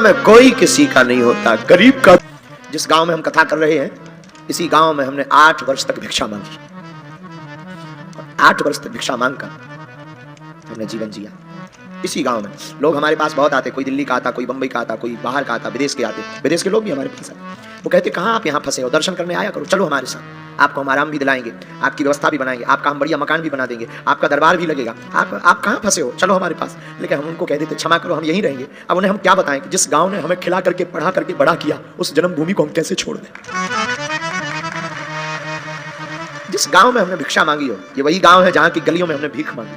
में कोई किसी का नहीं होता, गरीब का। जिस गांव में हम कथा कर रहे हैं, इसी गांव में हमने 8 वर्ष तक भिक्षा मांगी। 8 वर्ष तक भिक्षा मांगकर हमने जीवन जिया। इसी गांव में लोग हमारे पास बहुत आते, कोई दिल्ली का आता, कोई बंबई का आता, कोई बाहर का आता, विदेश के आते। विदेश के लोग भी हमारे पास आते। वो कहते कहाँ आप यहाँ फंसे हो, दर्शन करने आया करो, चलो हमारे साथ, आपको हम आराम भी दिलाएंगे, आपकी व्यवस्था भी बनाएंगे, आपका हम बढ़िया मकान भी बना देंगे, आपका दरबार भी लगेगा, आप कहाँ फंसे हो, चलो हमारे पास। लेकिन हम उनको कह देते क्षमा करो, हम यहीं रहेंगे। अब उन्हें हम क्या बताएं कि जिस गाँव ने हमें खिला करके पढ़ा करके बड़ा किया, उस जन्मभूमि को हम कैसे छोड़ दें। जिस गांव में हमने भिक्षा मांगी हो, ये वही गांव है जहां की गलियों में हमने भीख मांगी,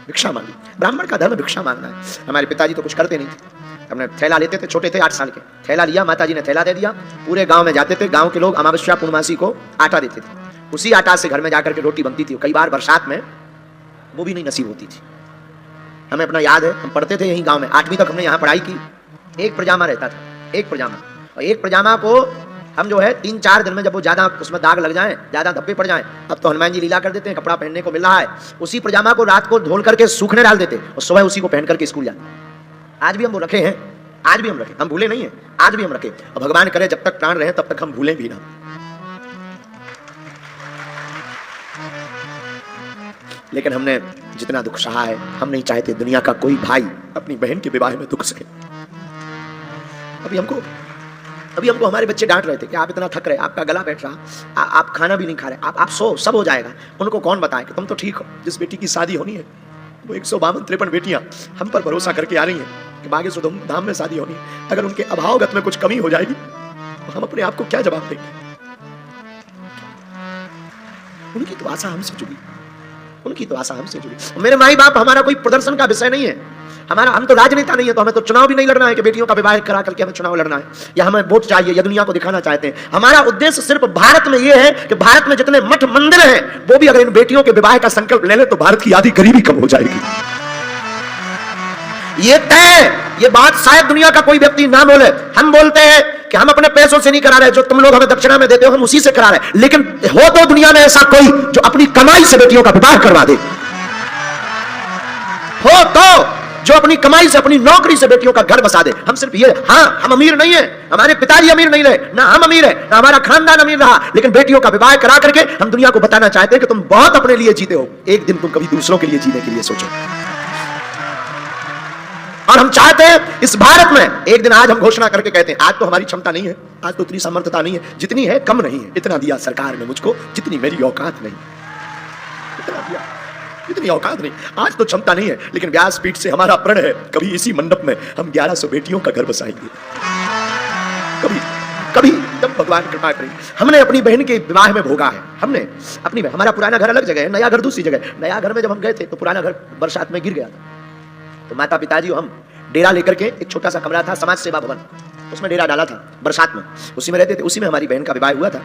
भिक्षा मांगी। ब्राह्मण का धर्म भिक्षा मांगना है। हमारे पिताजी तो कुछ करते नहीं थे, हमने थैला लेते थे, छोटे थे 8 साल के, थैला लिया, माताजी ने थैला दे दिया, पूरे गांव में जाते थे। गांव के लोग अमावस्या पूर्णमासी को आटा देते थे, उसी आटा से घर में जाकर के रोटी बनती थी। कई बार बरसात में वो भी नहीं नसीब होती थी। हमें अपना याद है, हम पढ़ते थे यहीं गाँव में, 8वीं तक हमने यहाँ पढ़ाई की। एक पजामा रहता था, एक पजामा, और एक पजामा को हम जो है 3-4 दिन में, जब वो ज्यादा उसमें दाग लग जाएं, ज्यादा धब्बे पड़ जाएं, अब तो हनुमान जी लीला कर देते हैं, कपड़ा पहनने को मिल रहा है, उसी पजामा को रात को धोल करके सूखने डाल देते और सुबह उसी को पहन करके स्कूल जाते। आज भी हम वो रखे हैं, आज भी हम रखे, हम भूले नहीं हैं, आज भी हम रखे। और भगवान करे जब तक प्राण रहे तब तक हम भूलें भी ना। लेकिन हमने जितना दुख सहा है, हम नहीं चाहते दुनिया का कोई भाई अपनी बहन के विवाह में दुख सके। अभी हमको हमारे बच्चे डांट रहे थे कि आप इतना थक रहे, आपका गला बैठ रहा, आप खाना भी नहीं खा रहे, आप सो, सब हो जाएगा। उनको कौन बताए कि तुम तो ठीक हो। जिस बेटी की शादी होनी है, वो 152-53 बेटियां हम पर भरोसा करके आ रही हैं कि बागेश्वर धाम में शादी होनी है। अगर उनके अभावगत में कुछ कमी हो जाएगी तो हम अपने आप को क्या जवाब देंगे। उनकी तो आशा हमसे जुड़ी, उनकी तो आशा हमसे जुड़ी। मेरे माई बाप हमारा कोई प्रदर्शन का विषय नहीं है, हमारा, हम तो राजनेता नहीं है, तो हमें तो चुनाव भी नहीं लड़ना है कि बेटियों का विवाह करा करके हमें चुनाव लड़ना है, या हमें वोट चाहिए, या दुनिया को दिखाना चाहते हैं। हमारा उद्देश्य सिर्फ भारत में यह है कि भारत में जितने मठ मंदिर हैं, वो भी अगर इन बेटियों के विवाह का संकल्प ले ले तो भारत की आधी गरीबी कम हो जाएगी। ये तय, ये बात शायद दुनिया का कोई व्यक्ति ना बोले। हम बोलते हैं कि हम अपने पैसों से नहीं करा रहे, जो तुम लोग हमें दक्षिणा में देते हो हम उसी से करा रहे, लेकिन हो तो दुनिया में ऐसा कोई जो अपनी कमाई से बेटियों का विवाह करवा दे, हो तो जो अपनी कमाई से, अपनी नौकरी से बेटियों का घर बसा दे। हम सिर्फ ये, हाँ हम अमीर नहीं है, हमारे पिताजी अमीर नहीं रहे, ना हम अमीर है, ना हमारा खानदान अमीर रहा, लेकिन बेटियों का विवाह करा करके हम दुनिया को बताना चाहते हैं कि तुम बहुत अपने लिए जीते हो, एक दिन तुम कभी दूसरों के लिए जीने के लिए सोचो। और हम चाहते हैं इस भारत में एक दिन, आज हम घोषणा करके कहते हैं, आज तो हमारी क्षमता नहीं है, आज तो इतनी समर्थता नहीं है, जितनी है कम नहीं है, इतना दिया सरकार ने मुझको जितनी मेरी औकात नहीं, इतना दिया, इतनी औकात नहीं, आज तो क्षमता नहीं है, लेकिन व्यासपीठ से हमारा प्रण है, कभी इसी मंडप में हम 1100 बेटियों का घर बसाएंगे। कभी जब भगवान कृपा करेंगे। हमने अपनी बहन के विवाह में भोगा है, हमने अपनी, हमारा पुराना घर अलग जगह है, नया घर दूसरी जगह। नया घर में जब हम गए थे तो पुराना घर बरसात में गिर गया था, तो माता पिताजी हम डेरा लेकर के, एक छोटा सा कमरा था समाज सेवा भवन, उसमें डेरा डाला था बरसात में, उसी में रहते थे, उसी में हमारी बहन का विवाह हुआ था।